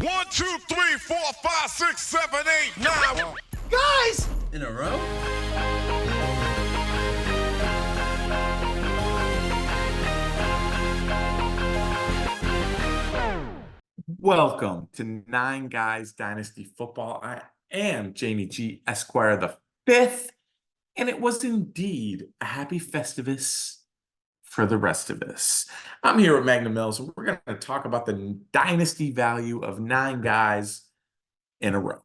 1, 2, 3, 4, 5, 6, 7, 8, 9. Guys! In a row? Welcome to Nine Guys Dynasty Football. I am Jamie G. Esquire the Fifth, and it was indeed a happy Festivus for the rest of us. I'm here with Magnum Mills, and we're going to talk about the dynasty value of 9 guys in a row.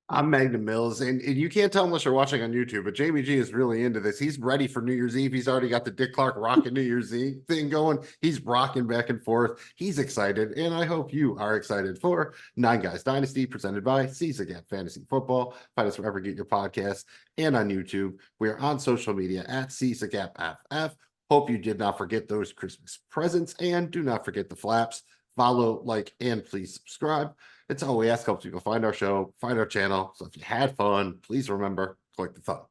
I'm Magnum Mills, and you can't tell unless you're watching on YouTube, but Jamie G is really into this. He's ready for New Year's Eve. He's already got the Dick Clark rocking New Year's Eve thing going. He's rocking back and forth. He's excited, and I hope you are excited for Nine Guys Dynasty, presented by CZGAP Fantasy Football. Find us wherever you get your podcasts and on YouTube. We are on social media at CZGAPFF. Hope you did not forget those Christmas presents, and do not forget the flaps. Follow, like, and please subscribe. It's all we ask. Helps people find our show, find our channel. So if you had fun, please remember, click the thumb.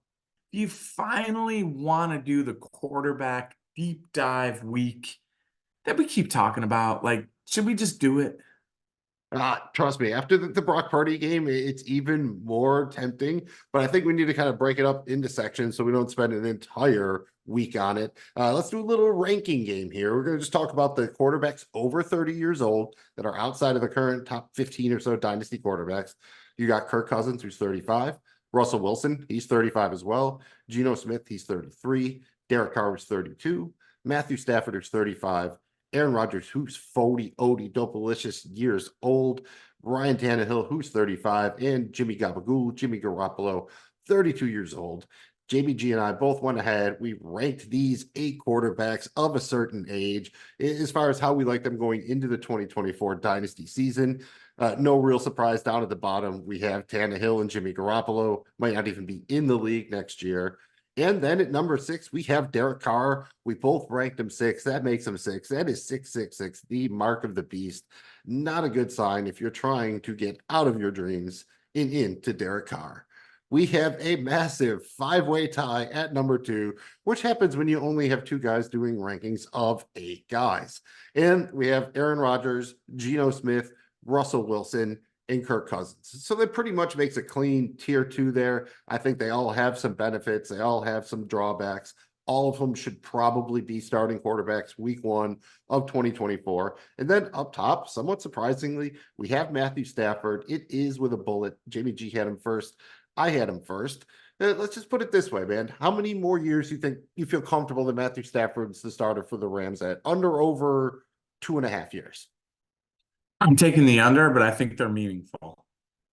You finally want to do the quarterback deep dive week that we keep talking about. Like, should we just do it? Trust me, after the Brock Purdy game, it's even more tempting. But I think we need to kind of break it up into sections so we don't spend an entire week on it. Let's do a little ranking game here. We're going to just talk about the quarterbacks over 30 years old that are outside of the current top 15 or so dynasty quarterbacks. You got Kirk Cousins, who's 35. Russell Wilson, he's 35 as well. Geno Smith, he's 33. Derek Carr, who's 32. Matthew Stafford, who's 35. Aaron Rodgers, who's 40, double-licious years old. Ryan Tannehill, who's 35. And Jimmy Garoppolo, 32 years old. JBG and I both went ahead. We ranked these 8 quarterbacks of a certain age as far as how we like them going into the 2024 dynasty season. No real surprise down at the bottom. We have Tannehill and Jimmy Garoppolo. Might not even be in the league next year. And then at number 6, we have Derek Carr. We both ranked him 6. That makes him 6. That is 666, the mark of the beast. Not a good sign if you're trying to get out of your dreams and into Derek Carr. We have a massive 5-way tie at number 2, which happens when you only have 2 guys doing rankings of 8 guys. And we have Aaron Rodgers, Geno Smith, Russell Wilson, and Kirk Cousins. So that pretty much makes a clean tier 2 there. I think they all have some benefits. They all have some drawbacks. All of them should probably be starting quarterbacks week 1 of 2024. And then up top, somewhat surprisingly, we have Matthew Stafford. It is with a bullet. Jamie G had him first. I had him first. Let's just put it this way, man. How many more years you think you feel comfortable that Matthew Stafford's the starter for the Rams at? Under, over 2.5 years? I'm taking the under, but I think they're meaningful.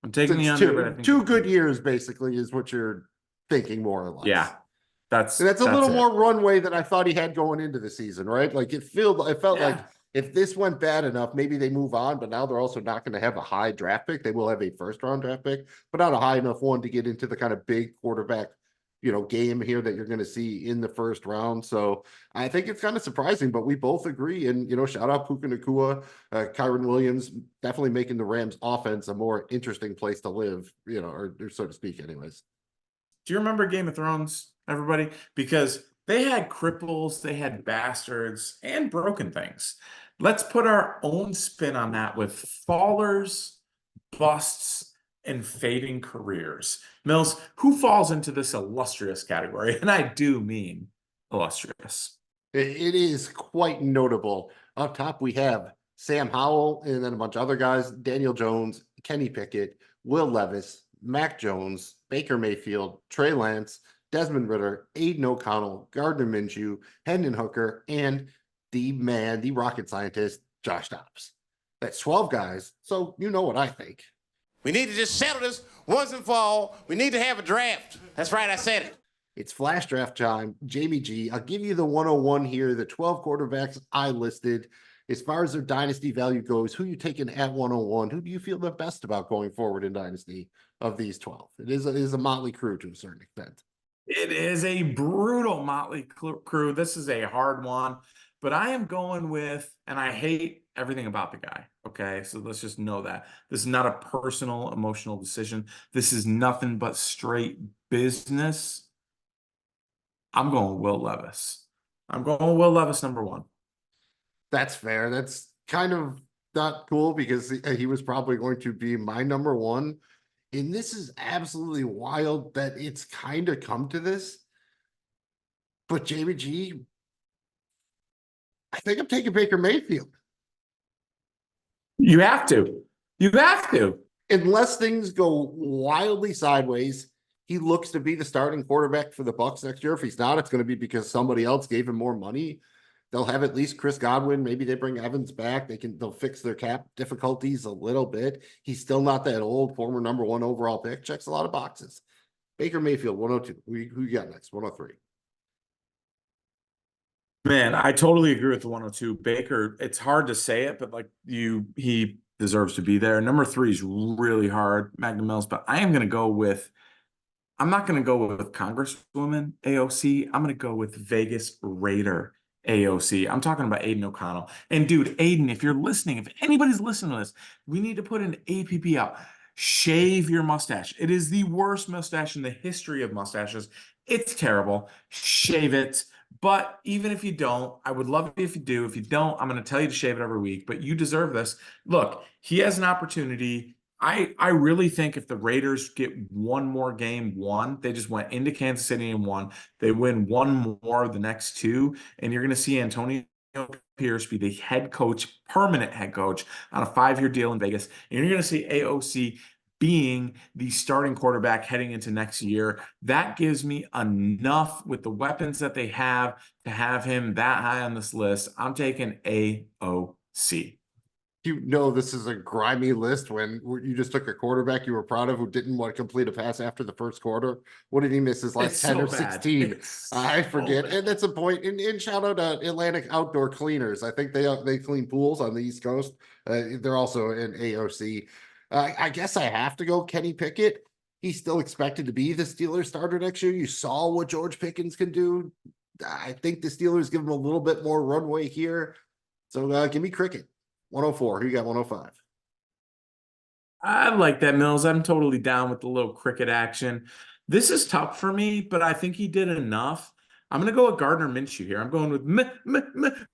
I'm taking the under, but I think 2 good years basically is what you're thinking, more or less. Yeah, that's a little more runway than I thought he had going into the season, right? Like it felt like if this went bad enough, maybe they move on, but now they're also not going to have a high draft pick. They will have a first-round draft pick, but not a high enough one to get into the kind of big quarterback, game here that you're going to see in the first round. So I think it's kind of surprising, but we both agree. And, shout out Puka Nacua, Kyron Williams, definitely making the Rams offense a more interesting place to live, or so to speak anyways. Do you remember Game of Thrones, everybody? Because they had cripples, they had bastards, and broken things. Let's put our own spin on that with fallers, busts, and fading careers. Mills, who falls into this illustrious category? And I do mean illustrious. It is quite notable. Up top, we have Sam Howell and then a bunch of other guys, Daniel Jones, Kenny Pickett, Will Levis, Mac Jones, Baker Mayfield, Trey Lance, Desmond Ridder, Aiden O'Connell, Gardner Minshew, Hendon Hooker, and the rocket scientist, Josh Dobbs. That's 12 guys, so you know what I think. We need to just settle this once and for all. We need to have a draft. That's right, I said it. It's flash draft time. Jamie G, I'll give you the 101 here, the 12 quarterbacks I listed. As far as their dynasty value goes, who you taking at 101? Who do you feel the best about going forward in dynasty of these 12? It is a motley crew to a certain extent. It is a brutal motley crew. This is a hard one, but I am going with, and I hate everything about the guy. Okay. So let's just know that this is not a personal, emotional decision. This is nothing but straight business. I'm going Will Levis. I'm going Will Levis, number 1. That's fair. That's kind of not cool because he was probably going to be my number one. And this is absolutely wild that it's kind of come to this. But Jamie G, I think I'm taking Baker Mayfield. You have to. You have to. Unless things go wildly sideways, he looks to be the starting quarterback for the Bucs next year. If he's not, it's going to be because somebody else gave him more money. They'll have at least Chris Godwin. Maybe they bring Evans back. They'll fix their cap difficulties a little bit. He's still not that old, former number one overall pick. Checks a lot of boxes. Baker Mayfield, 102. Who you got next? 103. Man, I totally agree with the 102. Baker, it's hard to say it, but like he deserves to be there. Number 3 is really hard, Magnum Mills, but I'm not going to go with Congresswoman AOC. I'm going to go with Vegas Raider AOC. I'm talking about Aiden O'Connell. And dude, Aiden, if you're listening, if anybody's listening to this, we need to put an APP out. Shave your mustache. It is the worst mustache in the history of mustaches. It's terrible. Shave it. But even if you don't, I would love it if you do. If you don't, I'm going to tell you to shave it every week. But you deserve this. Look, he has an opportunity. I really think if the Raiders get one more game won, they just went into Kansas City and won. They win one more of the next 2, and you're going to see Antonio Pierce be the head coach, permanent head coach on a 5-year deal in Vegas. And you're going to see AOC being the starting quarterback heading into next year. That gives me enough with the weapons that they have to have him that high on this list. I'm taking AOC. You know this is a grimy list when you just took a quarterback you were proud of who didn't want to complete a pass after the first quarter. What did he miss his last 10 or 16? I forget. And that's a point. And shout out to Atlantic Outdoor Cleaners. I think they clean pools on the East Coast. They're also in AOC. I guess I have to go Kenny Pickett. He's still expected to be the Steelers starter next year. You saw what George Pickens can do. I think the Steelers give him a little bit more runway here. So give me Cricket. 104. Who you got? 105. I like that, Mills. I'm totally down with the little cricket action. This is tough for me, but I think he did enough. I'm going to go with Gardner Minshew here. I'm going with Minshew.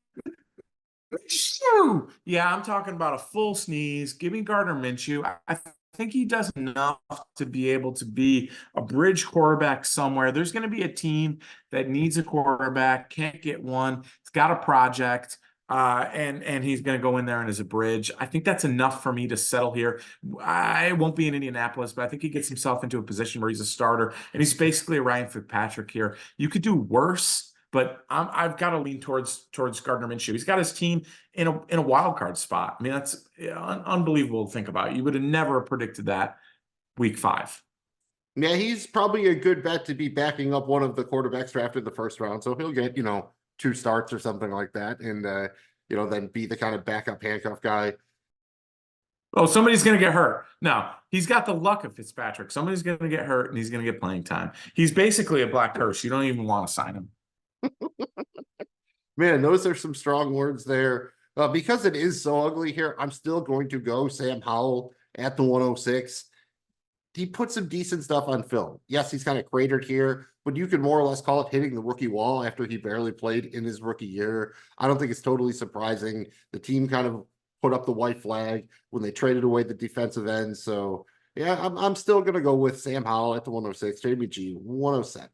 Yeah, I'm talking about a full sneeze. Give me Gardner Minshew. I think he does enough to be able to be a bridge quarterback somewhere. There's going to be a team that needs a quarterback, can't get one. It's got a project. And he's going to go in there and as a bridge. I think that's enough for me to settle here. I won't be in Indianapolis, but I think he gets himself into a position where he's a starter, and he's basically a Ryan Fitzpatrick here. You could do worse, but I've got to lean towards Gardner Minshew. He's got his team in a wild card spot. I mean, that's unbelievable to think about. You would have never predicted that week 5. Yeah, he's probably a good bet to be backing up one of the quarterbacks drafted the first round. So he'll get, 2 starts or something like that. And, then be the kind of backup handcuff guy. Oh, somebody's going to get hurt. No, he's got the luck of Fitzpatrick. Somebody's going to get hurt and he's going to get playing time. He's basically a black curse. You don't even want to sign him. Man, those are some strong words there. Because it is so ugly here, I'm still going to go Sam Howell at the 106. He put some decent stuff on film. Yes, he's kind of cratered here, but you could more or less call it hitting the rookie wall after he barely played in his rookie year. I don't think it's totally surprising. The team kind of put up the white flag when they traded away the defensive end. So yeah, I'm still going to go with Sam Howell at the 106, Jamie G 107.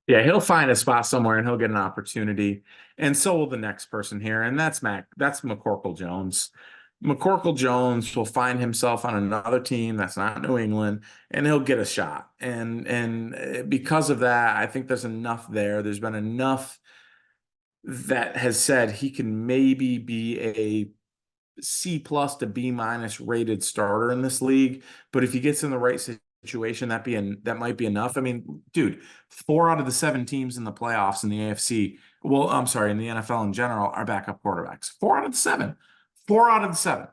Yeah, he'll find a spot somewhere and he'll get an opportunity. And so will the next person here. And that's McCorkle Jones. McCorkle Jones will find himself on another team that's not New England, and he'll get a shot. And because of that, I think there's enough there. There's been enough that has said he can maybe be a C+ to B- rated starter in this league. But if he gets in the right situation, that might be enough. I mean, dude, 4 out of the 7 teams in the playoffs in the AFC, well, I'm sorry, in the NFL in general, are backup quarterbacks. 4 out of the 7. 4 out of the 7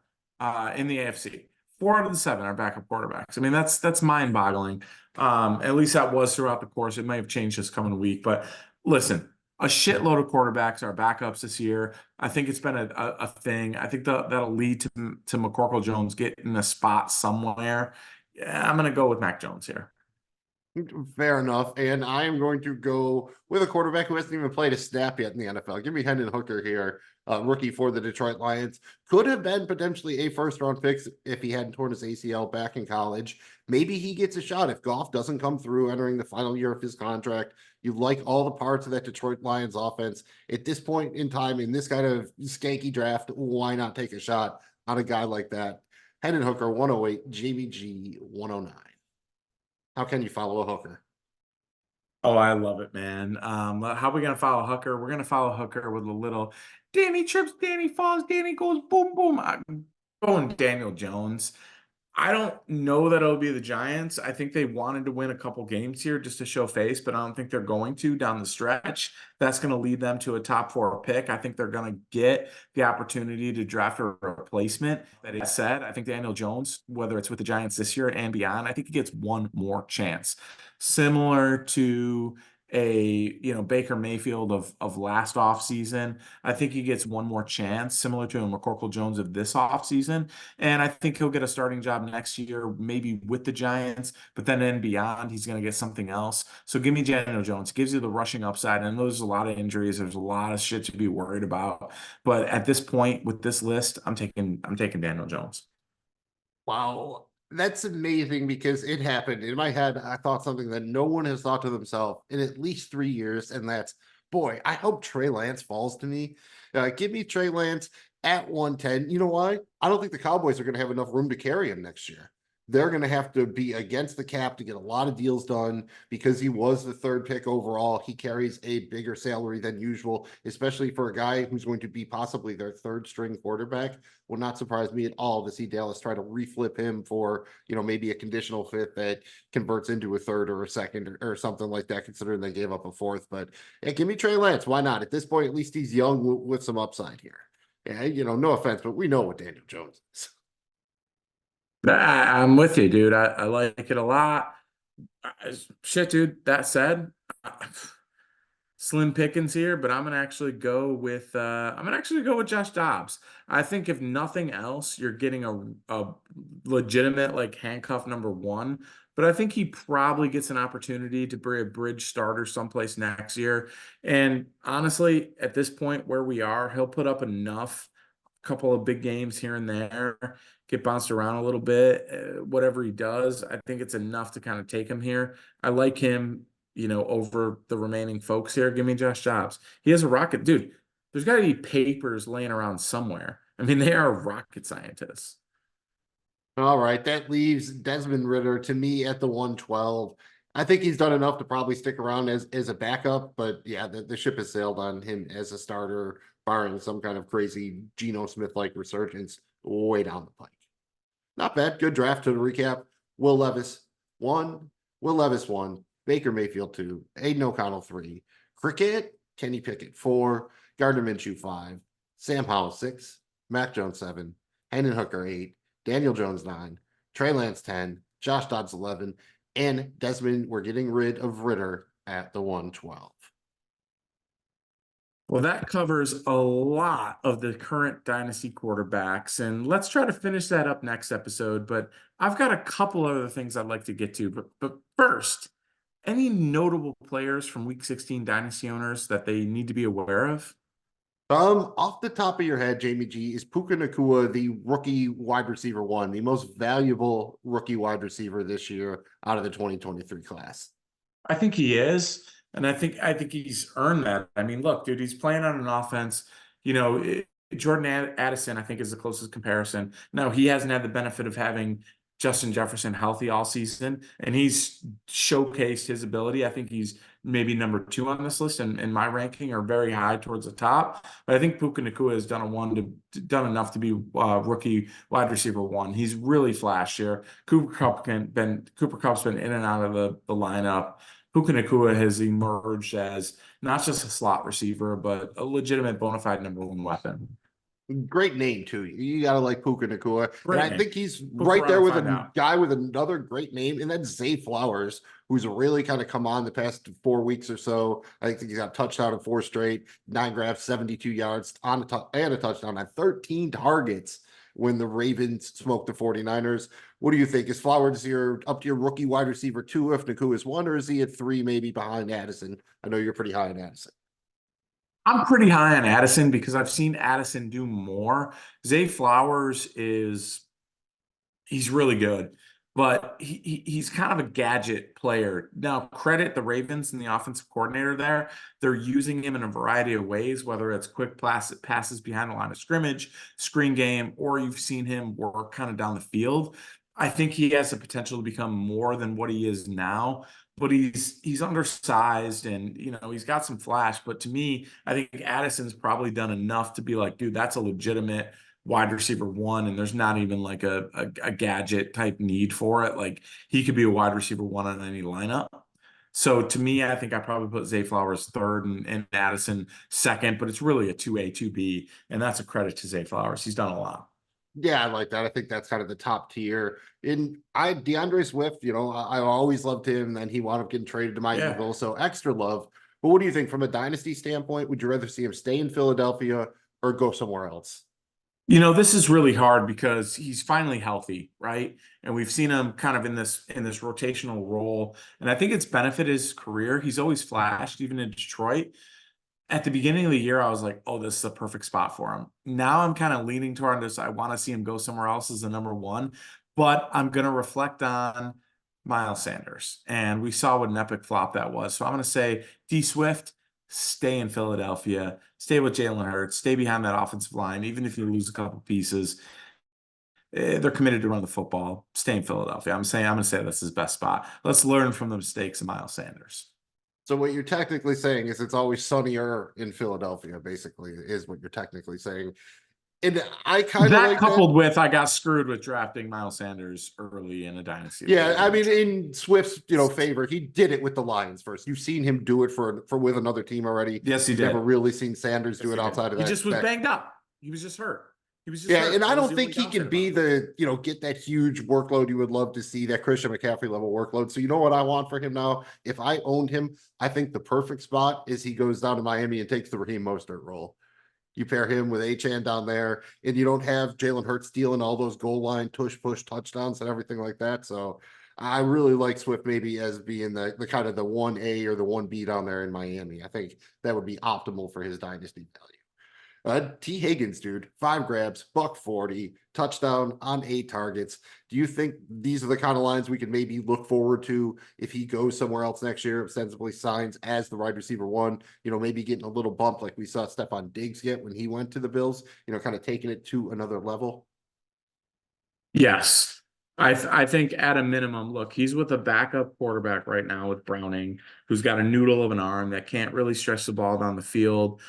in the AFC. 4 out of the 7 are backup quarterbacks. I mean, that's mind-boggling. At least that was throughout the course. It may have changed this coming week. But listen, a shitload of quarterbacks are backups this year. I think it's been a thing. I think that'll lead to McCorkle Jones getting a spot somewhere. Yeah, I'm going to go with Mac Jones here. Fair enough. And I am going to go with a quarterback who hasn't even played a snap yet in the NFL. Give me Hendon Hooker here, rookie for the Detroit Lions. Could have been potentially a first-round pick if he hadn't torn his ACL back in college. Maybe he gets a shot if Goff doesn't come through entering the final year of his contract. You like all the parts of that Detroit Lions offense. At this point in time, in this kind of skanky draft, why not take a shot on a guy like that? Hendon Hooker, 108, JVG, 109. How can you follow a hooker? Oh, I love it, man. How are we gonna follow Hooker? We're gonna follow Hooker with a little Danny trips, Danny falls, Danny goes boom, boom. I'm going Daniel Jones. I don't know that it'll be the Giants. I think they wanted to win a couple games here just to show face, but I don't think they're going to down the stretch. That's going to lead them to a top 4 pick. I think they're going to get the opportunity to draft a replacement. That is said, I think Daniel Jones, whether it's with the Giants this year and beyond, I think he gets one more chance. Similar to Baker Mayfield of last offseason. I think he gets one more chance, similar to a McCorkle Jones of this offseason. And I think he'll get a starting job next year, maybe with the Giants, but then beyond, he's going to get something else. So give me Daniel Jones. Gives you the rushing upside. And there's a lot of injuries. There's a lot of shit to be worried about. But at this point with this list, I'm taking Daniel Jones. Wow. That's amazing because it happened. In my head, I thought something that no one has thought to themselves in at least 3 years, and that's, boy, I hope Trey Lance falls to me. Give me Trey Lance at 110. You know why? I don't think the Cowboys are going to have enough room to carry him next year. They're going to have to be against the cap to get a lot of deals done because he was the 3rd pick overall. He carries a bigger salary than usual, especially for a guy who's going to be possibly their 3rd string quarterback. Will not surprise me at all to see Dallas try to reflip him for, maybe a conditional 5th that converts into a 3rd or a 2nd or something like that, considering they gave up a 4th. But yeah, give me Trey Lance. Why not? At this point, at least he's young with some upside here. Yeah, no offense, but we know what Daniel Jones is. I'm with you, dude. I like it a lot. Shit, dude. That said, slim pickings here, but I'm gonna actually go with Josh Dobbs. I think if nothing else, you're getting a legitimate like handcuff number 1. But I think he probably gets an opportunity to be a bridge starter someplace next year. And honestly, at this point where we are, he'll put up enough, couple of big games here and there, get bounced around a little bit, whatever he does, I think it's enough to kind of take him here. I like him, over the remaining folks here. Give me Josh Dobbs. He has a rocket. Dude, there's got to be papers laying around somewhere. I mean, they are rocket scientists. All right, that leaves Desmond Ridder to me at the 112. I think he's done enough to probably stick around as a backup, but yeah, the ship has sailed on him as a starter, barring some kind of crazy Geno Smith-like resurgence way down the pike. Not bad. Good draft to recap. Will Levis, 1. Will Levis, 1. Baker Mayfield, 2. Aiden O'Connell, 3. Cricket, Kenny Pickett, 4. Gardner Minshew, 5. Sam Howell, 6. Mac Jones, 7. Hendon Hooker, 8. Daniel Jones, 9. Trey Lance, 10. Josh Dobbs, 11. And Desmond, we're getting rid of Ridder at the 112. Well, that covers a lot of the current Dynasty quarterbacks, and let's try to finish that up next episode. But I've got a couple other things I'd like to get to. But first, any notable players from Week 16 Dynasty owners that they need to be aware of? Off the top of your head, Jamie G, is Puka Nacua the rookie wide receiver 1, the most valuable rookie wide receiver this year out of the 2023 class? I think he is. And I think he's earned that. I mean, look, dude, he's playing on an offense. Jordan Addison, I think, is the closest comparison. Now, he hasn't had the benefit of having Justin Jefferson healthy all season, and he's showcased his ability. I think he's maybe number 2 on this list, and in my ranking are very high towards the top. But I think Puka Nacua has done enough to be rookie wide receiver 1. He's really flashed here. Cooper Kupp's been in and out of the lineup. Puka Nacua has emerged as not just a slot receiver, but a legitimate bona fide number 1 weapon. Great name, too. You got to like Puka Nacua. And I think he's Puka right there with a guy with another great name, and that's Zay Flowers, who's really kind of come on the past 4 weeks or so. I think he's got a touchdown in 4 straight, 9 grabs, 72 yards and a touchdown on 13 targets when the Ravens smoked the 49ers. What do you think? Is Flowers up to your rookie wide receiver 2 if Naku is 1, or is he at 3 maybe behind Addison? I know you're pretty high on Addison. I'm pretty high on Addison because I've seen Addison do more. Zay Flowers he's really good, but he's kind of a gadget player. Now, credit the Ravens and the offensive coordinator there. They're using him in a variety of ways, whether it's quick passes behind the line of scrimmage, screen game, or you've seen him work kind of down the field. I think he has the potential to become more than what he is now, but he's undersized and he's got some flash. But to me, I think Addison's probably done enough to be like, dude, that's a legitimate wide receiver 1, and there's not even like a gadget type need for it. Like he could be a wide receiver 1 on any lineup. So to me, I think I probably put Zay Flowers 3rd and Addison 2nd, but it's really a 2A, 2B, and that's a credit to Zay Flowers. He's done a lot. Yeah, I like that. I think that's kind of the top tier. DeAndre Swift, I always loved him. Then he wound up getting traded to my Eagles, so extra love. But what do you think from a dynasty standpoint? Would you rather see him stay in Philadelphia or go somewhere else? This is really hard because he's finally healthy, right? And we've seen him kind of in this rotational role. And I think it's benefited his career. He's always flashed, even in Detroit. At the beginning of the year, I was like, oh, this is a perfect spot for him. Now I'm kind of leaning toward this. I want to see him go somewhere else as the number 1, but I'm going to reflect on Miles Sanders. And we saw what an epic flop that was. So I'm going to say D Swift, stay in Philadelphia, stay with Jalen Hurts, stay behind that offensive line. Even if you lose a couple pieces, they're committed to run the football. Stay in Philadelphia. I'm going to say that's his best spot. Let's learn from the mistakes of Miles Sanders. So what you're technically saying is it's always sunnier in Philadelphia, basically, is what you're technically saying. And I kind of that like coupled with I got screwed with drafting Miles Sanders early in a dynasty. Yeah, I mean, in Swift's favor, he did it with the Lions first. You've seen him do it for with another team already. Yes, he did. Never really seen Sanders do it outside of that. He just was banged up. He was just hurt. And I don't think he can be get that huge workload you would love to see, that Christian McCaffrey level workload. So you know what I want for him now? If I owned him, I think the perfect spot is he goes down to Miami and takes the Raheem Mostert role. You pair him with Achane down there, and you don't have Jalen Hurts stealing all those goal line push touchdowns and everything like that. So I really like Swift maybe as being the kind of the 1A or the 1B down there in Miami. I think that would be optimal for his dynasty value. T. Higgins, dude, 5 grabs, $140, touchdown on 8 targets. Do you think these are the kind of lines we could maybe look forward to if he goes somewhere else next year, ostensibly signs as the wide receiver 1, maybe getting a little bump like we saw Stephon Diggs get when he went to the Bills, kind of taking it to another level? Yes. I think at a minimum, look, he's with a backup quarterback right now with Browning, who's got a noodle of an arm that can't really stretch the ball down the field.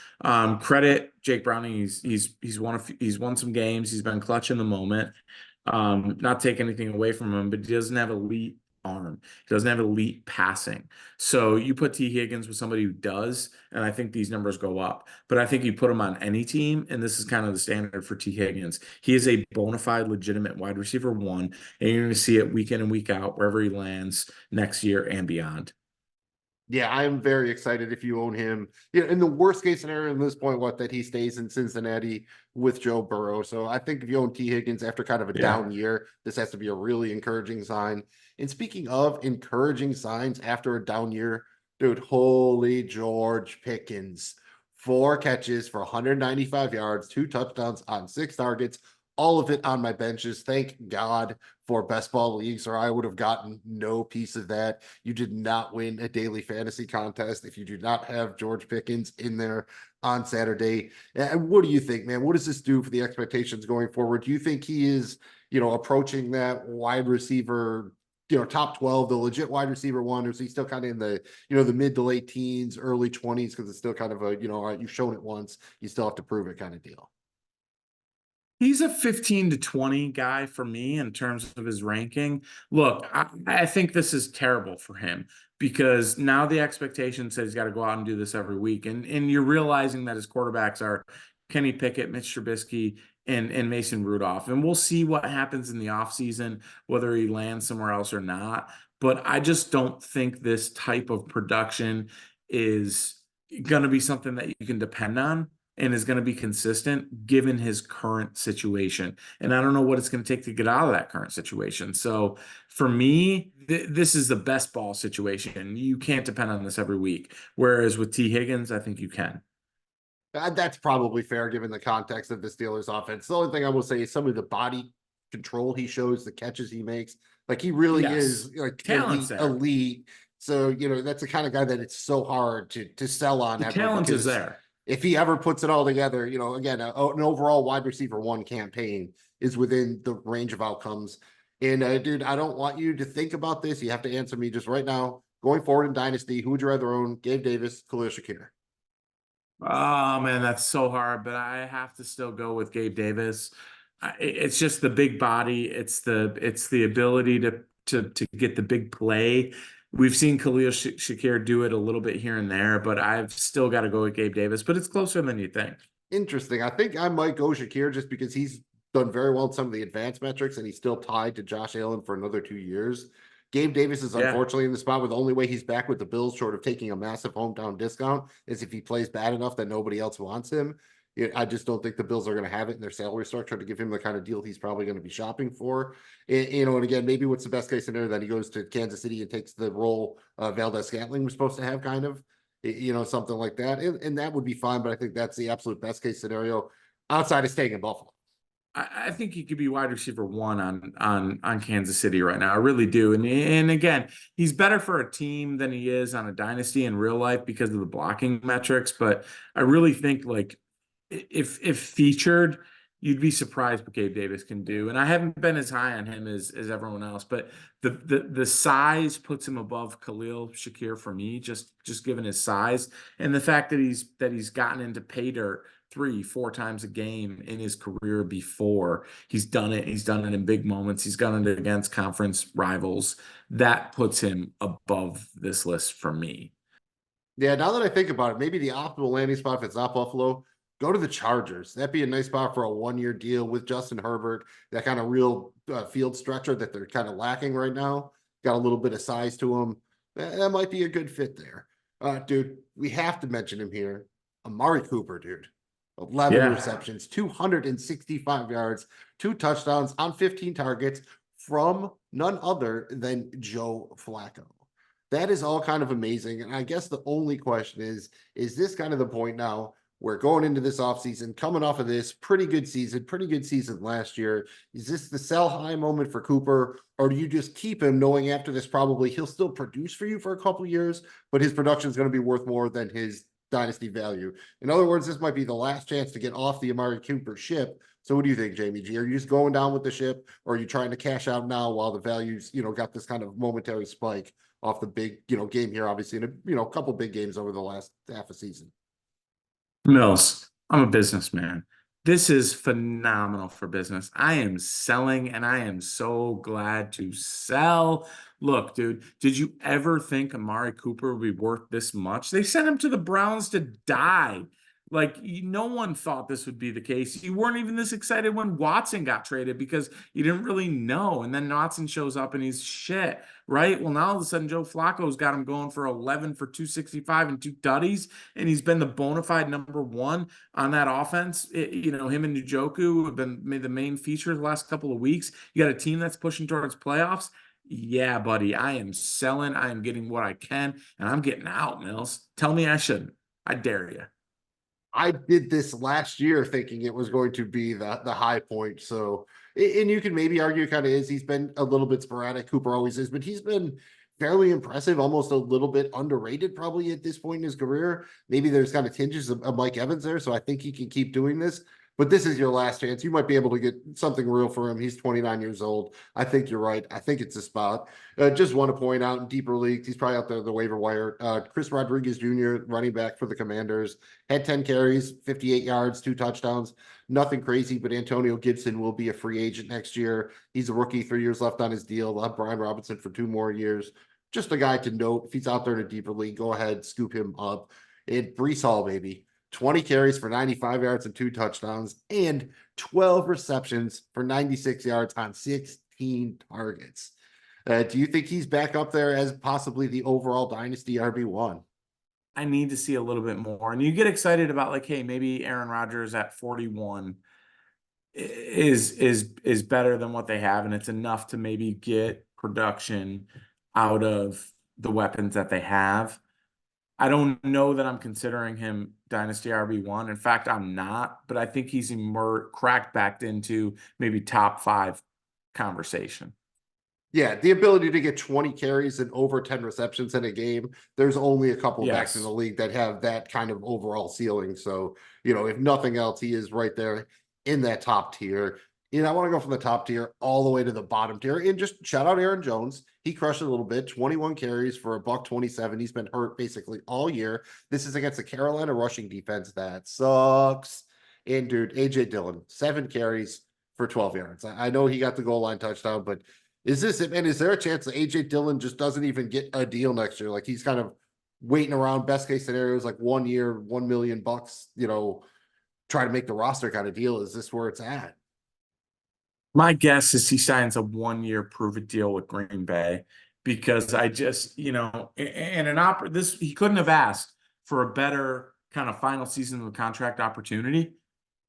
Credit Jake Browning, he's won some games. He's been clutch in the moment. Not take anything away from him, but he doesn't have elite arm. He doesn't have elite passing. So you put T. Higgins with somebody who does, and I think these numbers go up. But I think you put him on any team, and this is kind of the standard for T. Higgins. He is a bona fide, legitimate wide receiver 1, and you're going to see it week in and week out wherever he lands next year and beyond. Yeah, I'm very excited if you own him. In the worst case scenario at this point, that he stays in Cincinnati with Joe Burrow. So I think if you own T. Higgins after kind of a down year, this has to be a really encouraging sign. And speaking of encouraging signs after a down year, dude, holy George Pickens. 4 catches for 195 yards, 2 touchdowns on 6 targets, all of it on my benches. Thank God for best ball leagues, or I would have gotten no piece of that. You did not win a daily fantasy contest if you do not have George Pickens in there on Saturday. And what do you think, man? What does this do for the expectations going forward? Do you think he is, approaching that wide receiver, top 12, the legit wide receiver 1, or is he still kind of in the, the mid to late teens, early 20s, because it's still kind of a, all right, you've shown it once, you still have to prove it kind of deal? He's a 15 to 20 guy for me in terms of his ranking. Look, I think this is terrible for him because now the expectation says he's got to go out and do this every week. And you're realizing that his quarterbacks are Kenny Pickett, Mitch Trubisky, and Mason Rudolph. And we'll see what happens in the offseason, whether he lands somewhere else or not. But I just don't think this type of production is going to be something that you can depend on. and is going to be consistent given his current situation. And I don't know what it's going to take to get out of that current situation. So for me, this is the best ball situation. You can't depend on this every week. Whereas with T. Higgins, I think you can. That's probably fair given the context of the Steelers offense. The only thing I will say is some of the body control he shows, the catches he makes, like he really is like Talent's elite. So, that's the kind of guy that it's so hard to sell on. The talent is there. If he ever puts it all together, again, an overall wide receiver 1 campaign is within the range of outcomes. And dude, I don't want you to think about this. You have to answer me just right now. Going forward in Dynasty, who would you rather own? Gabe Davis, Khalil Shakir? Oh man, that's so hard, but I have to still go with Gabe Davis. It's just the big body. It's the ability to get the big play. We've seen Khalil Shakir do it a little bit here and there, but I've still got to go with Gabe Davis. But it's closer than you think. Interesting. I think I might go Shakir just because he's done very well in some of the advanced metrics, and he's still tied to Josh Allen for another 2 years. Gabe Davis is unfortunately in the spot where the only way he's back with the Bills, short of taking a massive hometown discount, is if he plays bad enough that nobody else wants him. I just don't think the Bills are going to have it in their salary structure to give him the kind of deal he's probably going to be shopping for. And again, maybe what's the best case scenario that he goes to Kansas City and takes the role Valdez-Scantling was supposed to have, kind of, something like that. And that would be fine, but I think that's the absolute best case scenario outside of staying in Buffalo. I think he could be wide receiver 1 on Kansas City right now. I really do. And again, he's better for a team than he is on a dynasty in real life because of the blocking metrics. But I really think like if featured, you'd be surprised what Gabe Davis can do. And I haven't been as high on him as everyone else, but the size puts him above Khalil Shakir for me, just given his size and the fact that he's gotten into pay dirt 3-4 times a game in his career before. He's done it in big moments. He's done it against conference rivals. That puts him above this list for me. Yeah, now that I think about it, maybe the optimal landing spot, if it's not Buffalo, go to the Chargers. That'd be a nice spot for a 1-year deal with Justin Herbert, that kind of real field stretcher that they're kind of lacking right now. Got a little bit of size to him. That might be a good fit there. Dude, we have to mention him here. Amari Cooper, dude. 11 receptions, 265 yards, 2 touchdowns on 15 targets from none other than Joe Flacco. That is all kind of amazing. And I guess the only question is this kind of the point now where going into this offseason, coming off of this pretty good season last year, is this the sell high moment for Cooper, or do you just keep him knowing after this probably he'll still produce for you for a couple of years, but his production is going to be worth more than his dynasty value? In other words, this might be the last chance to get off the Amari Cooper ship. So what do you think, Jamie G? Are you just going down with the ship, or are you trying to cash out now while the values, got this kind of momentary spike off the big, game here, obviously, in a couple big games over the last half a season? Mills, I'm a businessman. This is phenomenal for business. I am selling, and I am so glad to sell. Look, dude, did you ever think Amari Cooper would be worth this much? They sent him to the Browns to die. Like, no one thought this would be the case. You weren't even this excited when Watson got traded because you didn't really know. And then Watson shows up and he's shit, right? Well, now all of a sudden Joe Flacco's got him going for 11 for 265 and 2 tutties, and he's been the bona fide number 1 on that offense. Him and Njoku have been made the main feature the last couple of weeks. You got a team that's pushing towards playoffs. Yeah, buddy, I am selling. I am getting what I can, and I'm getting out, Mills. Tell me I shouldn't. I dare you. I did this last year thinking it was going to be the high point. So, and you can maybe argue it kind of is. He's been a little bit sporadic. Cooper always is, but he's been fairly impressive, almost a little bit underrated probably at this point in his career. Maybe there's kind of tinges of Mike Evans there. So I think he can keep doing this. But this is your last chance. You might be able to get something real for him. He's 29 years old. I think you're right. I think it's a spot. Just want to point out in deeper leagues, he's probably out there the waiver wire. Chris Rodriguez Jr., running back for the Commanders, had 10 carries, 58 yards, 2 touchdowns. Nothing crazy, but Antonio Gibson will be a free agent next year. He's a rookie, 3 years left on his deal. They'll have Brian Robinson for 2 more years. Just a guy to note. If he's out there in a deeper league, go ahead, scoop him up. And Breece Hall, baby. 20 carries for 95 yards and 2 touchdowns, and 12 receptions for 96 yards on 16 targets. Do you think he's back up there as possibly the overall dynasty RB1? I need to see a little bit more. And you get excited about like, hey, maybe Aaron Rodgers at 41 is better than what they have, and it's enough to maybe get production out of the weapons that they have. I don't know that I'm considering him Dynasty RB1. In fact, I'm not, but I think he's cracked back into maybe top 5 conversation. Yeah, the ability to get 20 carries and over 10 receptions in a game. There's only a couple of backs in the league that have that kind of overall ceiling. So, if nothing else, he is right there in that top tier. I want to go from the top tier all the way to the bottom tier and just shout out Aaron Jones. He crushed it a little bit, 21 carries for a $127. He's been hurt basically all year. This is against the Carolina rushing defense that sucks. And dude, AJ Dillon, 7 carries for 12 yards. I know he got the goal line touchdown, but is this it? And is there a chance that AJ Dillon just doesn't even get a deal next year? Like he's kind of waiting around. Best case scenario is like 1 year, $1 million, try to make the roster kind of deal. Is this where it's at? My guess is he signs a 1-year prove-it deal with Green Bay, because I just, and he couldn't have asked for a better kind of final season of the contract opportunity.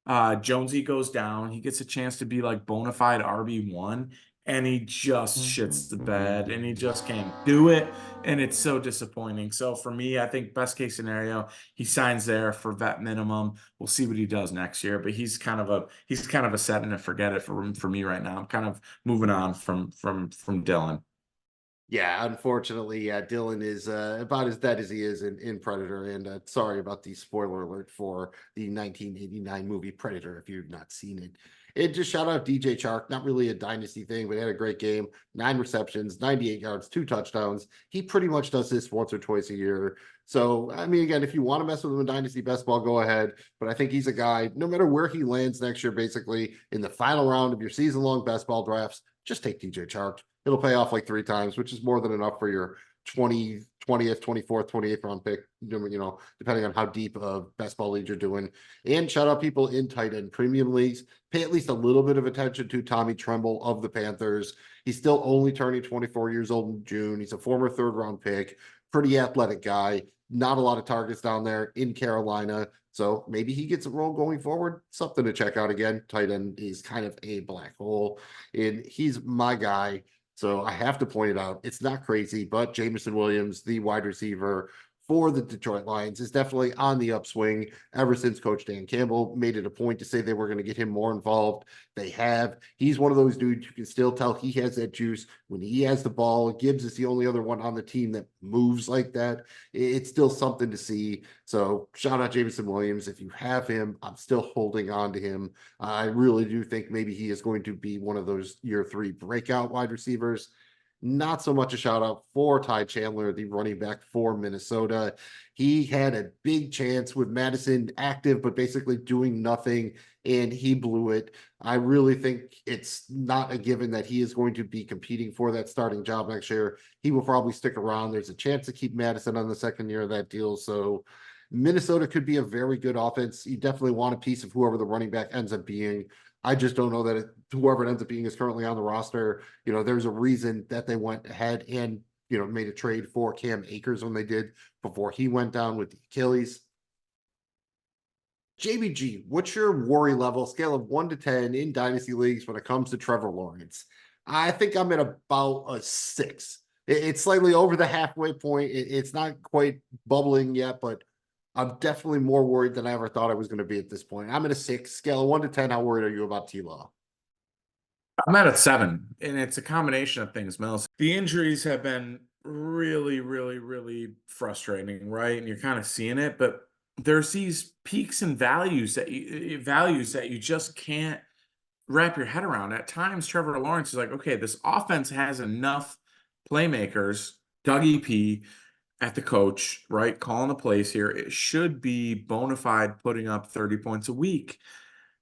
Jonesy goes down. He gets a chance to be like bona fide RB1, and he just shits the bed, and he just can't do it. And it's so disappointing. So for me, I think best case scenario, he signs there for vet minimum. We'll see what he does next year, but he's kind of a set and a forget it for me right now. I'm kind of moving on from Dillon. Yeah, unfortunately, Dillon is about as dead as he is in Predator. And sorry about the spoiler alert for the 1989 movie Predator if you've not seen it. And just shout out DJ Chark, not really a dynasty thing, but he had a great game. 9 receptions, 98 yards, 2 touchdowns. He pretty much does this once or twice a year. So, I mean, again, if you want to mess with him in dynasty best ball, go ahead. But I think he's a guy, no matter where he lands next year, basically in the final round of your season-long best ball drafts, just take DJ Chark. It'll pay off like 3 times, which is more than enough for your 20th, 24th, 28th round pick, depending on how deep of best ball league you're doing. And shout out people in tight end premium leagues. Pay at least a little bit of attention to Tommy Tremble of the Panthers. He's still only turning 24 years old in June. He's a former 3rd round pick, pretty athletic guy, not a lot of targets down there in Carolina. So maybe he gets a role going forward. Something to check out again. Tight end is kind of a black hole, and he's my guy. So I have to point it out. It's not crazy, but Jameson Williams, the wide receiver for the Detroit Lions, is definitely on the upswing ever since Coach Dan Campbell made it a point to say they were going to get him more involved. They have. He's one of those dudes you can still tell he has that juice when he has the ball. Gibbs is the only other one on the team that moves like that. It's still something to see. So shout out Jameson Williams. If you have him, I'm still holding on to him. I really do think maybe he is going to be one of those year 3 breakout wide receivers. Not so much a shout out for Ty Chandler, the running back for Minnesota. He had a big chance with Madison active, but basically doing nothing, and he blew it. I really think it's not a given that he is going to be competing for that starting job next year. He will probably stick around. There's a chance to keep Madison on the 2nd year of that deal. So Minnesota could be a very good offense. You definitely want a piece of whoever the running back ends up being. I just don't know that whoever it ends up being is currently on the roster. There's a reason that they went ahead and, made a trade for Cam Akers when they did before he went down with the Achilles. JBG, what's your worry level, scale of 1 to 10 in dynasty leagues when it comes to Trevor Lawrence? I think I'm at about a 6. It's slightly over the halfway point. It's not quite bubbling yet, but I'm definitely more worried than I ever thought I was going to be at this point. I'm at a 6. Scale of 1 to 10. How worried are you about T-Law? I'm at a 7, and it's a combination of things, Mel. The injuries have been really, really, really frustrating, right? And you're kind of seeing it, but there's these peaks and values that you just can't wrap your head around. At times, Trevor Lawrence is like, okay, this offense has enough playmakers, Dougie P at the coach, right? Calling the plays here. It should be bona fide putting up 30 points a week.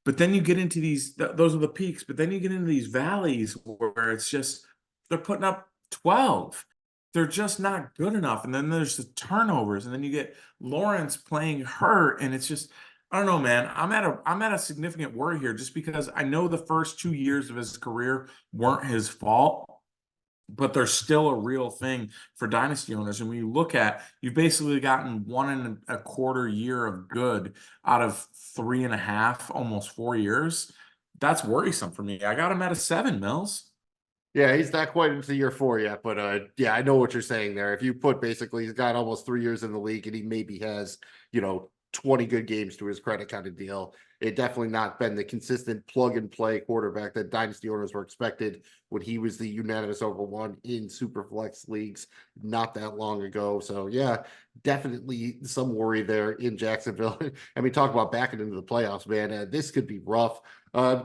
But then you get into those are the peaks, but then you get into these valleys where it's just, they're putting up 12. They're just not good enough. And then there's the turnovers, and then you get Lawrence playing hurt. And it's just, I don't know, man. I'm at a significant worry here just because I know the first 2 years of his career weren't his fault. but they're still a real thing for dynasty owners. And when you look at, you've basically gotten 1.25 year of good out of 3.5, almost 4 years. That's worrisome for me. I got him at a 7, Mills. Yeah, he's not quite into year 4 yet, but yeah, I know what you're saying there. If you put basically he's got almost 3 years in the league and he maybe has, 20 good games to his credit kind of deal. It definitely not been the consistent plug and play quarterback that dynasty owners were expected when he was the unanimous over one in Superflex leagues not that long ago. So yeah, definitely some worry there in Jacksonville. I mean, talk about backing into the playoffs, man. This could be rough.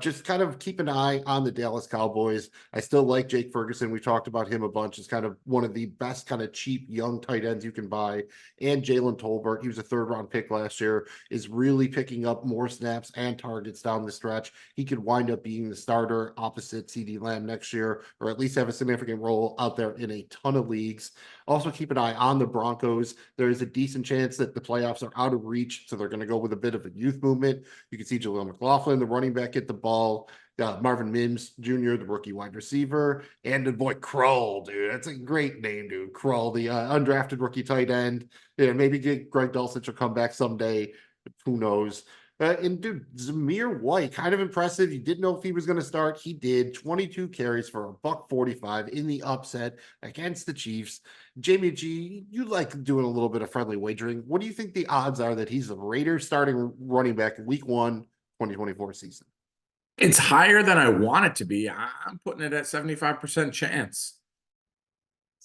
Just kind of keep an eye on the Dallas Cowboys. I still like Jake Ferguson. We talked about him a bunch. It's kind of one of the best kind of cheap young tight ends you can buy. And Jalen Tolbert, he was a 3rd-round pick last year, is really picking up more snaps and targets down the stretch. He could wind up being the starter opposite CeeDee Lamb next year, or at least have a significant role out there in a ton of leagues. Also keep an eye on the Broncos. There is a decent chance that the playoffs are out of reach, so they're going to go with a bit of a youth movement. You can see Jaleel McLaughlin, the running back, get the ball. Marvin Mims Jr., the rookie wide receiver, and the boy Krull, dude. That's a great name, dude. Krull, the undrafted rookie tight end. Yeah, maybe get Greg Dulcich will come back someday. Who knows? And dude, Zamir White, kind of impressive. You didn't know if he was going to start. He did. 22 carries for $145 in the upset against the Chiefs. Jamie G, you like doing a little bit of friendly wagering. What do you think the odds are that he's the Raiders starting running back week 1, 2024 season? It's higher than I want it to be. I'm putting it at 75% chance.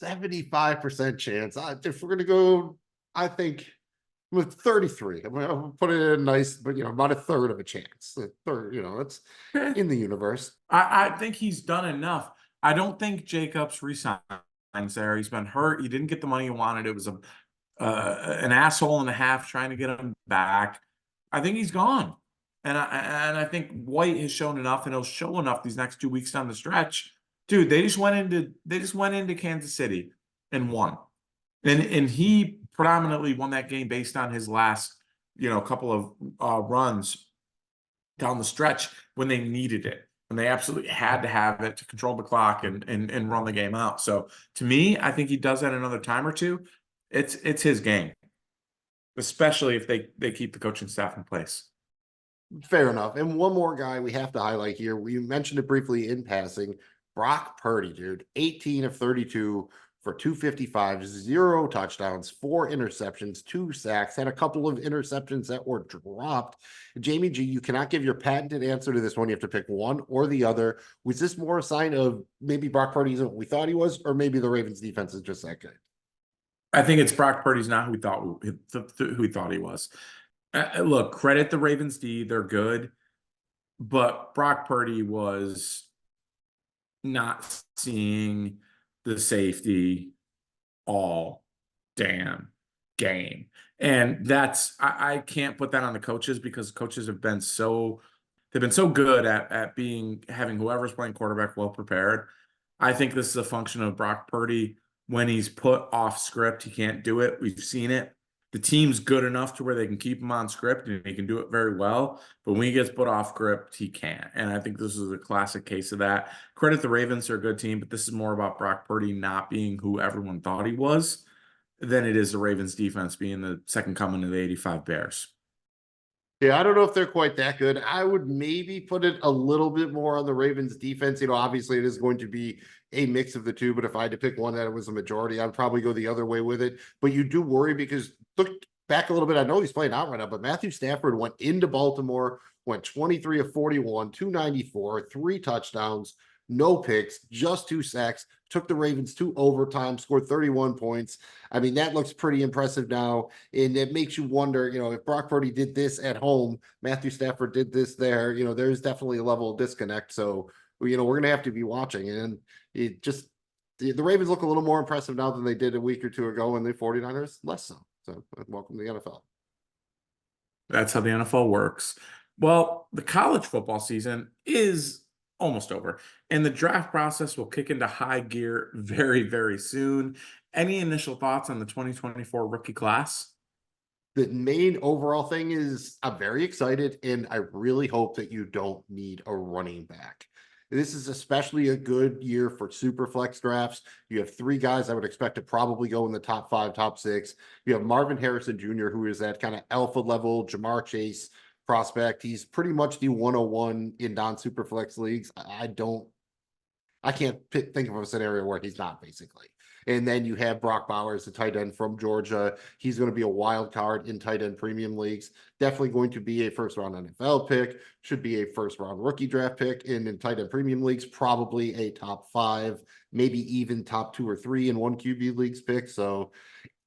75% chance. If we're going to go, I think with 33, I'm going to put it in a nice, but about a third of a chance. A third, it's in the universe. I think he's done enough. I don't think Jacobs resigns there. He's been hurt. He didn't get the money he wanted. It was an asshole and a half trying to get him back. I think he's gone. And I think White has shown enough, and he'll show enough these next 2 weeks down the stretch. Dude, they just went into Kansas City and won. And he predominantly won that game based on his last, couple of runs down the stretch when they needed it. And they absolutely had to have it to control the clock and run the game out. So to me, I think he does that another time or two. It's his game, especially if they keep the coaching staff in place. Fair enough. And one more guy we have to highlight here. We mentioned it briefly in passing. Brock Purdy, dude. 18 of 32 for 255, 0 touchdowns, 4 interceptions, 2 sacks, had a couple of interceptions that were dropped. Jamie G, you cannot give your patented answer to this one. You have to pick one or the other. Was this more a sign of maybe Brock Purdy isn't what we thought he was, or maybe the Ravens defense is just that good? I think it's Brock Purdy's not who we thought he was. Look, credit the Ravens D, they're good, but Brock Purdy was not seeing the safety all damn game. And that's I can't put that on the coaches, because coaches have been so good at having whoever's playing quarterback well prepared. I think this is a function of Brock Purdy. When he's put off script, he can't do it. We've seen it. The team's good enough to where they can keep him on script and he can do it very well. But when he gets put off script, he can't. And I think this is a classic case of that. Credit the Ravens, they're a good team, but this is more about Brock Purdy not being who everyone thought he was than it is the Ravens defense being the second coming of the 85 Bears. Yeah, I don't know if they're quite that good. I would maybe put it a little bit more on the Ravens defense. Obviously it is going to be a mix of the two, but if I had to pick one that it was a majority, I'd probably go the other way with it. But you do worry because look back a little bit. I know he's playing out right now, but Matthew Stafford went into Baltimore, went 23 of 41, 294, 3 touchdowns, no picks, just 2 sacks, took the Ravens to overtime, scored 31 points. I mean, that looks pretty impressive now. And it makes you wonder, if Brock Purdy did this at home, Matthew Stafford did this there, there's definitely a level of disconnect. So, we're going to have to be watching. And it just, the Ravens look a little more impressive now than they did a week or two ago, and the 49ers less so. So, welcome to the NFL. That's how the NFL works. Well, the college football season is almost over, and the draft process will kick into high gear very, very soon. Any initial thoughts on the 2024 rookie class? The main overall thing is I'm very excited, and I really hope that you don't need a running back. This is especially a good year for super flex drafts. You have 3 guys I would expect to probably go in the top 5, top 6. You have Marvin Harrison Jr., who is that kind of alpha level Jamar Chase prospect. He's pretty much the 101 in non-super flex leagues. I can't think of a scenario where he's not, basically. And then you have Brock Bowers, the tight end from Georgia. He's going to be a wild card in tight end premium leagues. Definitely going to be a first round NFL pick. Should be a first round rookie draft pick. And in tight end premium leagues, probably a top 5, maybe even top 2 or 3 in one QB leagues pick. So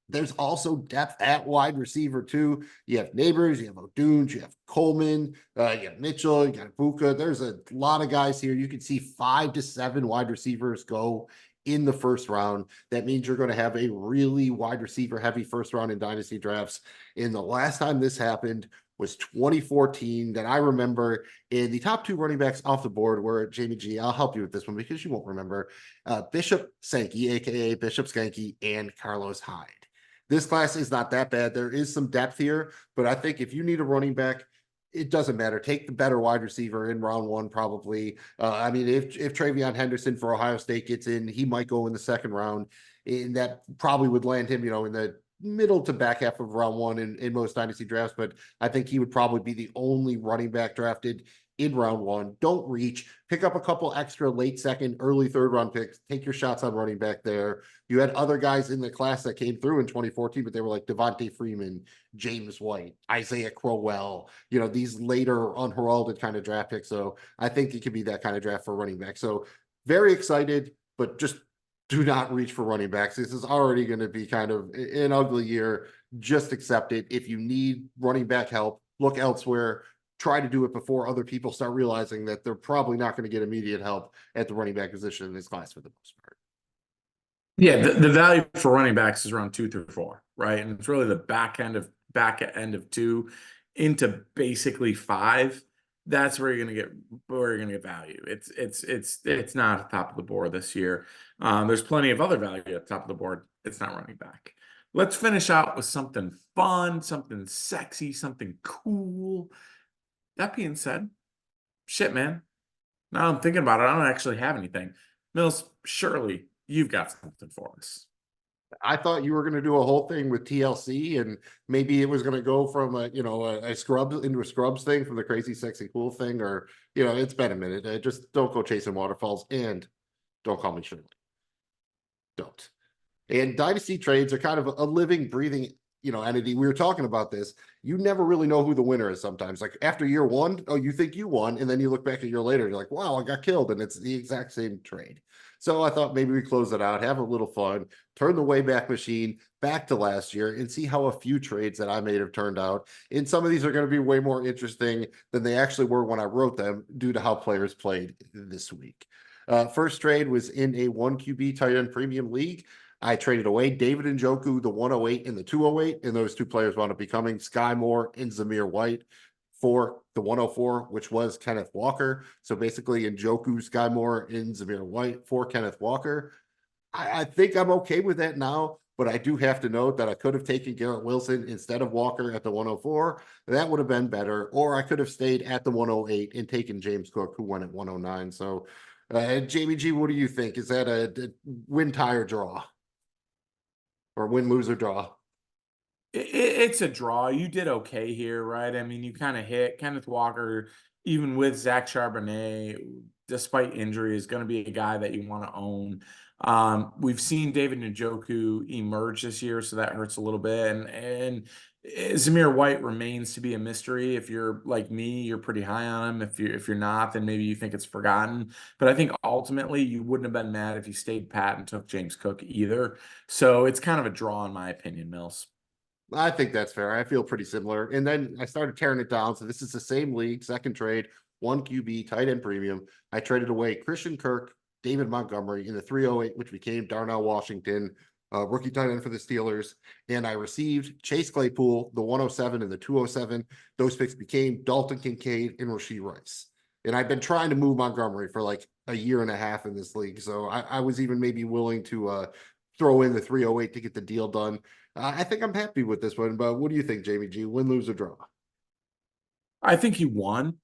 there's also depth at wide receiver too. You have Neighbors, you have O'Dunes, you have Coleman, you have Mitchell, you got Buka. There's a lot of guys here. You can see 5 to 7 wide receivers go in the first round. That means you're going to have a really wide receiver heavy first round in dynasty drafts. And the last time this happened was 2014 that I remember. And the top 2 running backs off the board were Jamie G. I'll help you with this one because you won't remember. Bishop Sankey, aka Bishop Skanky, and Carlos Hyde. This class is not that bad. There is some depth here, but I think if you need a running back, it doesn't matter. Take the better wide receiver in round 1, probably. I mean, if Travion Henderson for Ohio State gets in, he might go in the second round, and that probably would land him, in the middle to back half of round 1 in most dynasty drafts. But I think he would probably be the only running back drafted in round 1. Don't reach. Pick up a couple extra late second, early third round picks. Take your shots on running back there. You had other guys in the class that came through in 2014, but they were like Devontae Freeman, James White, Isaiah Crowell, these later unheralded kind of draft picks. So I think it could be that kind of draft for running back. So very excited, but just do not reach for running backs. This is already going to be kind of an ugly year. Just accept it. If you need running back help, look elsewhere. Try to do it before other people start realizing that they're probably not going to get immediate help at the running back position in this class for the most part. Yeah, the value for running backs is around 2 through 4, right? And it's really the back end of 2 into basically 5. That's where you're gonna get value. It's not at the top of the board this year. There's plenty of other value at the top of the board. It's not running back. Let's finish out with something fun, something sexy, something cool. That being said, shit, man. Now I'm thinking about it, I don't actually have anything. Mills, surely you've got something for us. I thought you were going to do a whole thing with TLC, and maybe it was going to go from a scrubs into a scrubs thing, from the crazy sexy cool thing, or it's been a minute. Just don't go chasing waterfalls, and don't call me Shirley. Don't. And dynasty trades are kind of a living, breathing entity. We were talking about this. You never really know who the winner is sometimes. Like after year 1, oh, you think you won, and then you look back a year later, and you're like, wow, I got killed, and it's the exact same trade. So I thought maybe we close it out, have a little fun, turn the Wayback Machine back to last year, and see how a few trades that I made have turned out. And some of these are going to be way more interesting than they actually were when I wrote them, due to how players played this week. First trade was in a 1 QB tight end premium league. I traded away David Njoku, the 108 and the 208, and those 2 players wound up becoming Sky Moore and Zamir White, for the 104, which was Kenneth Walker. So basically Njoku, Sky Moore, and Zamir White for Kenneth Walker. I think I'm okay with that now, but I do have to note that I could have taken Garrett Wilson instead of Walker at the 104. That would have been better, or I could have stayed at the 108 and taken James Cook, who went at 109. So Jamie G, what do you think? Is that a win, tie, or draw? Or win, lose, or draw? It's a draw. You did okay here, right? I mean, you kind of hit Kenneth Walker, even with Zach Charbonnet, despite injury, is going to be a guy that you want to own. We've seen David Njoku emerge this year, so that hurts a little bit. And Zamir White remains to be a mystery. If you're like me, you're pretty high on him. If you're not, then maybe you think it's forgotten. But I think ultimately you wouldn't have been mad if you stayed pat and took James Cook either. So it's kind of a draw in my opinion, Mills. I think that's fair. I feel pretty similar. And then I started tearing it down. So this is the same league, second trade, 1 QB, tight end premium. I traded away Christian Kirk, David Montgomery in the 308, which became Darnell Washington, rookie tight end for the Steelers. And I received Chase Claypool, the 107 and the 207. Those picks became Dalton Kincaid and Rashee Rice. And I've been trying to move Montgomery for like a year and a half in this league. So I was even maybe willing to throw in the 308 to get the deal done. I think I'm happy with this one, but what do you think, Jamie G? Win, lose, or draw? I think he won.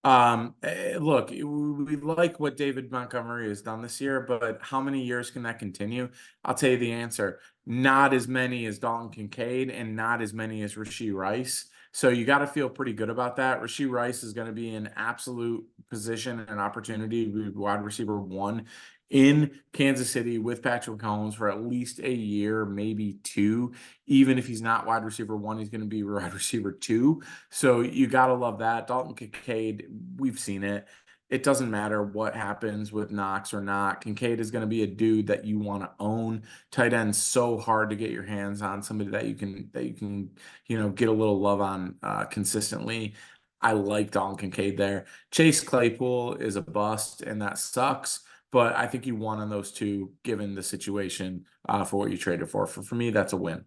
Look, we like what David Montgomery has done this year, but how many years can that continue? I'll tell you the answer. Not as many as Dalton Kincaid and not as many as Rashee Rice. So you got to feel pretty good about that. Rashee Rice is going to be in absolute position and opportunity to be wide receiver 1 in Kansas City with Patrick Mahomes for at least a year, maybe 2. Even if he's not wide receiver 1, he's going to be wide receiver 2. So you got to love that. Dalton Kincaid, we've seen it. It doesn't matter what happens with Knox or not. Kincaid is going to be a dude that you want to own. Tight end's so hard to get your hands on, somebody that you can get a little love on consistently. I like Dalton Kincaid there. Chase Claypool is a bust, and that sucks. But I think you won on those two, given the situation for what you traded for. For me, that's a win.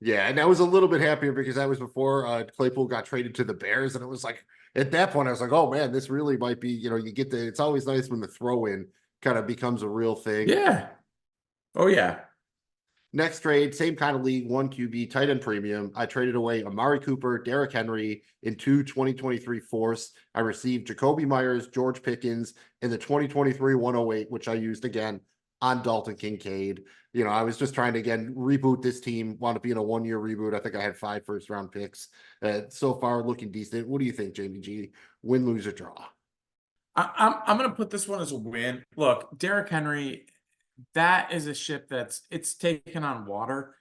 Yeah, and I was a little bit happier because that was before Claypool got traded to the Bears, and it was like at that point I was like, oh man, this really might be. You get the. It's always nice when the throw in kind of becomes a real thing. Yeah. Oh yeah. Next trade, same kind of league, 1 QB, tight end premium. I traded away Amari Cooper, Derrick Henry in 2 2023 fourths. I received Jacoby Myers, George Pickens in the 2023 108, which I used again on Dalton Kincaid. I was just trying to, again, reboot this team, want to be in a 1-year reboot. I think I had 5 first-round picks. So far, looking decent. What do you think, Jamie G? Win, lose, or draw? I'm going to put this one as a win. Look, Derrick Henry, that is a ship it's taken on water.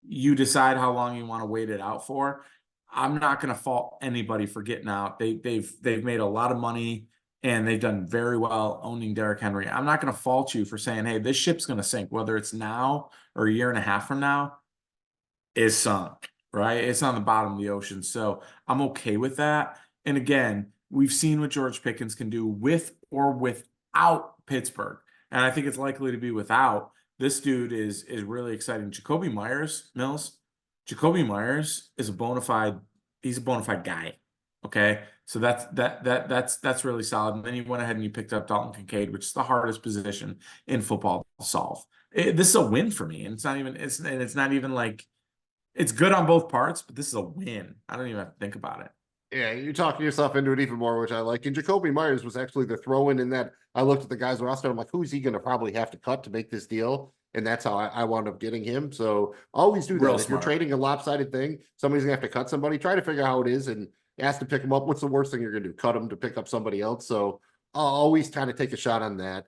You decide how long you want to wait it out for. I'm not going to fault anybody for getting out. They've made a lot of money and they've done very well owning Derrick Henry. I'm not going to fault you for saying, hey, this ship's going to sink, whether it's now or a year and a half from now, is sunk, right? It's on the bottom of the ocean. So I'm okay with that. And again, we've seen what George Pickens can do with or without Pittsburgh. And I think it's likely to be without. This dude is really exciting. Jacoby Myers, Mills. Jacoby Myers is he's a bona fide guy. Okay. So that's really solid. And then you went ahead and you picked up Dalton Kincaid, which is the hardest position in football to solve. This is a win for me. And it's not even like it's good on both parts, but this is a win. I don't even have to think about it. Yeah, you're talking yourself into it even more, which I like. And Jacoby Myers was actually the throw-in in that I looked at the guys roster. I'm like, who's he going to probably have to cut to make this deal? And that's how I wound up getting him. So always do that. Real If you're smart. trading a lopsided thing, somebody's going to have to cut somebody. Try to figure out how it is and ask to pick them up. What's the worst thing you're going to do? Cut them to pick up somebody else. So I'll always kind of take a shot on that.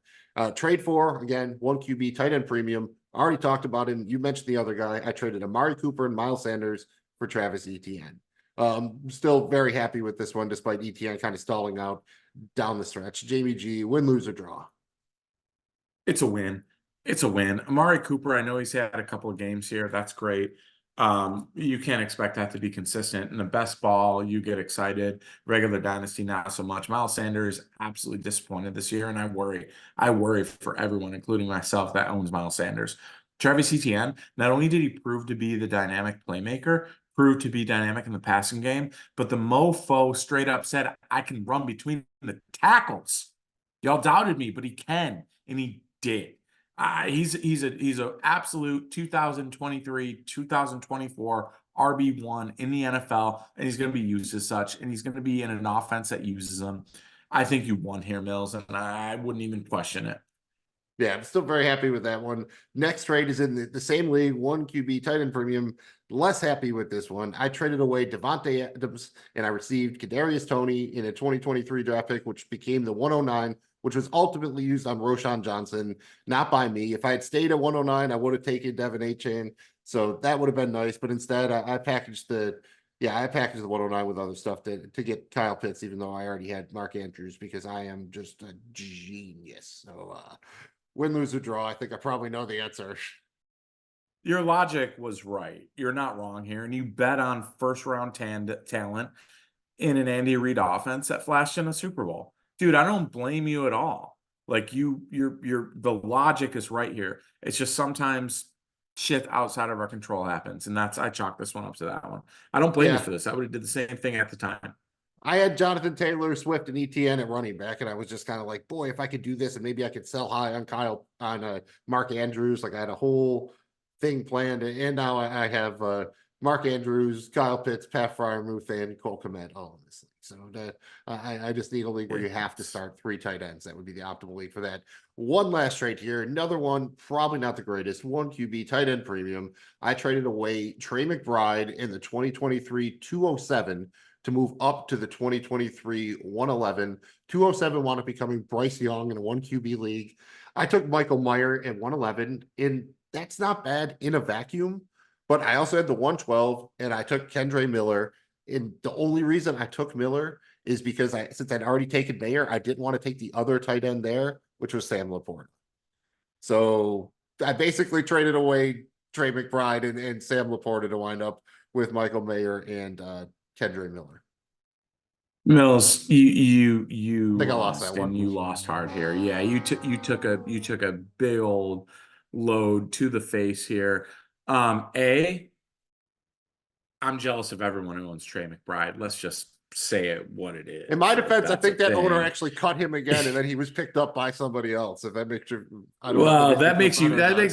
Trade for, again, 1 QB, tight end premium. I already talked about him. You mentioned the other guy. I traded Amari Cooper and Miles Sanders for Travis Etienne. Still very happy with this one, despite Etienne kind of stalling out down the stretch. Jamie G, win, lose, or draw? It's a win. It's a win. Amari Cooper, I know he's had a couple of games here. That's great. You can't expect that to be consistent. In the best ball, you get excited. Regular Dynasty, not so much. Miles Sanders, absolutely disappointed this year, and I worry. I worry for everyone, including myself, that owns Miles Sanders. Travis Etienne, not only did he prove to be the dynamic playmaker, proved to be dynamic in the passing game, but the mofo straight up said, I can run between the tackles. Y'all doubted me, but he can, and he did. He's a absolute 2023, 2024 RB1 in the NFL, and he's going to be used as such, and he's going to be in an offense that uses him. I think you won here, Mills, and I wouldn't even question it. Yeah, I'm still very happy with that one. Next trade is in the same league, 1 QB tight end premium. Less happy with this one. I traded away Devontae Adams and I received Kadarius Toney in a 2023 draft pick, which became the 109, which was ultimately used on Roshan Johnson, not by me. If I had stayed at 109, I would have taken Devin Achane. So that would have been nice. But instead, I packaged the 109 with other stuff to get Kyle Pitts, even though I already had Mark Andrews, because I am just a genius. So win, lose, or draw. I think I probably know the answer. Your logic was right. You're not wrong here. And you bet on first-round talent in an Andy Reid offense that flashed in a Super Bowl. Dude, I don't blame you at all. Like the logic is right here. It's just sometimes shit outside of our control happens. And I chalk this one up to that one. I don't blame you for this. I would have did the same thing at the time. I had Jonathan Taylor, Swift, and ETN at running back, and I was just kind of like, boy, if I could do this, and maybe I could sell high on Mark Andrews. Like I had a whole thing planned, and now I have Mark Andrews, Kyle Pitts, Pat Freiermuth, and Cole Kmet all in this thing. So I just need a league where you have to start 3 tight ends. That would be the optimal league for that. One last trade here. Another one, probably not the greatest. 1 QB tight end premium. I traded away Trey McBride in the 2023 207 to move up to the 2023 111. 207 wound up becoming Bryce Young in a 1 QB league. I took Michael Mayer at 111, and that's not bad in a vacuum. But I also had the 112, and I took Kendre Miller. And the only reason I took Miller is because since I'd already taken Mayer, I didn't want to take the other tight end there, which was Sam Laporta. So I basically traded away Trey McBride and Sam Laporta to wind up with Michael Mayer and Kendre Miller. Mills, you I think I lost that one. and you lost hard here. Yeah, you took a big old load to the face here. I'm jealous of everyone who owns Trey McBride. Let's just say it what it is. In my defense, I think that owner thing. actually cut him again, and then he was picked up by somebody else. If that makes you, That makes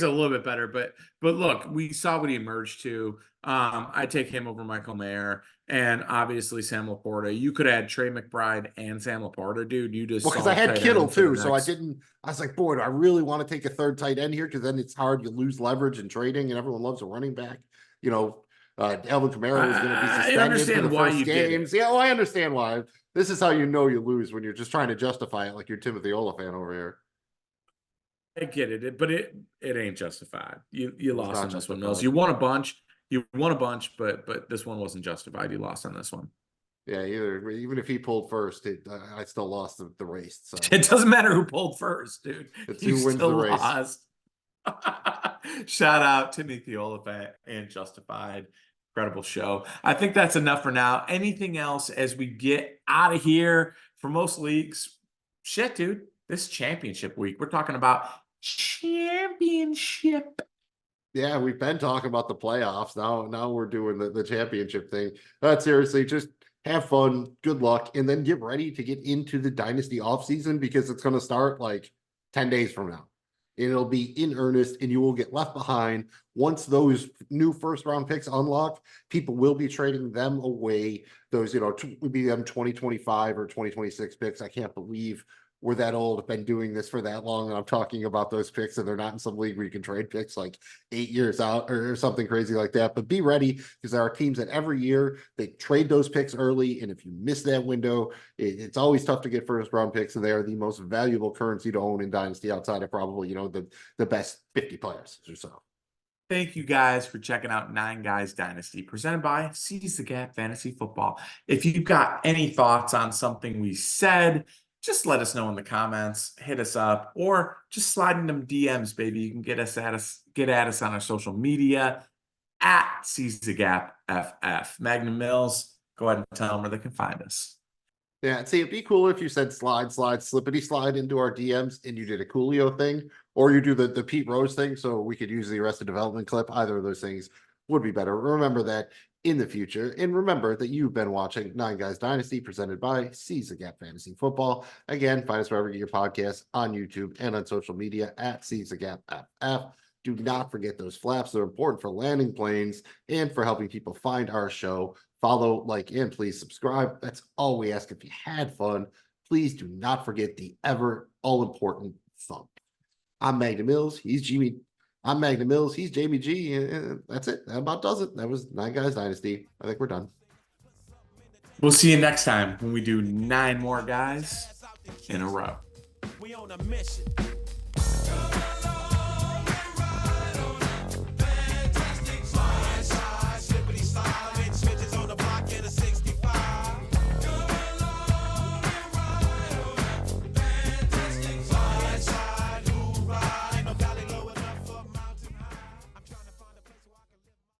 it a little bit better. But look, we saw what he emerged to. I take him over Michael Mayer and obviously Sam Laporta. You could add Trey McBride and Sam Laporta, dude. You just because I had Kittle too, so I didn't. I was like, boy, do I really want to take a third tight end here? Because then it's hard. You lose leverage in trading, and everyone loves a running back. Alvin Kamara was going to be suspended for the first games. Yeah, well, I understand why. This is how you know you lose when you're just trying to justify it like you're Timothy Oliphant over here. I get it, but it ain't justified. You lost on this one, Mills. justified. You won a bunch, but this one wasn't justified. You lost on this one. Yeah, even if he pulled first, I still lost the race. So It doesn't matter who pulled first, dude. It's You who wins the still race. lost. Shout out Timothy Oliphant and Justified. Incredible show. I think that's enough for now. Anything else as we get out of here for most leagues? Shit, dude. This championship week. We're talking about championship. Yeah, we've been talking about the playoffs. Now we're doing the championship thing. But seriously, just have fun, good luck, and then get ready to get into the Dynasty offseason because it's going to start like 10 days from now. It'll be in earnest, and you will get left behind. Once those new first-round picks unlock, people will be trading them away. Those, would be them 2025 or 2026 picks. I can't believe we're that old, have been doing this for that long, and I'm talking about those picks, and they're not in some league where you can trade picks like 8 years out or something crazy like that. But be ready, because there are teams that every year they trade those picks early, and if you miss that window, it's always tough to get first round picks, and they are the most valuable currency to own in Dynasty outside of probably the best 50 players or so. Thank you guys for checking out 9 Guys Dynasty, presented by Seize the Gap Fantasy Football. If you've got any thoughts on something we said, just let us know in the comments, hit us up, or just slide in them DMs, baby. You can get at us on our social media at Seize the Gap FF. Magnum Mills, go ahead and tell them where they can find us. Yeah, see, it'd be cool if you said slippity slide into our DMs and you did a Coolio thing, or you do the Pete Rose thing, so we could use the Arrested Development clip. Either of those things would be better. Remember that in the future, and remember that you've been watching 9 Guys Dynasty, presented by Seize the Gap Fantasy Football. Again, find us wherever you get your podcasts, on YouTube and on social media at Seize the Gap FF. Do not forget those flaps. They're important for landing planes and for helping people find our show. Follow, like, and please subscribe. That's all we ask. If you had fun, please do not forget the ever all-important thumb. I'm Magnum Mills. He's Jamie. I'm Magnum Mills. He's Jamie G. And that's it. That about does it. That was 9 Guys Dynasty. I think we're done. We'll see you next time when we do 9 more guys in a row. We on a mission.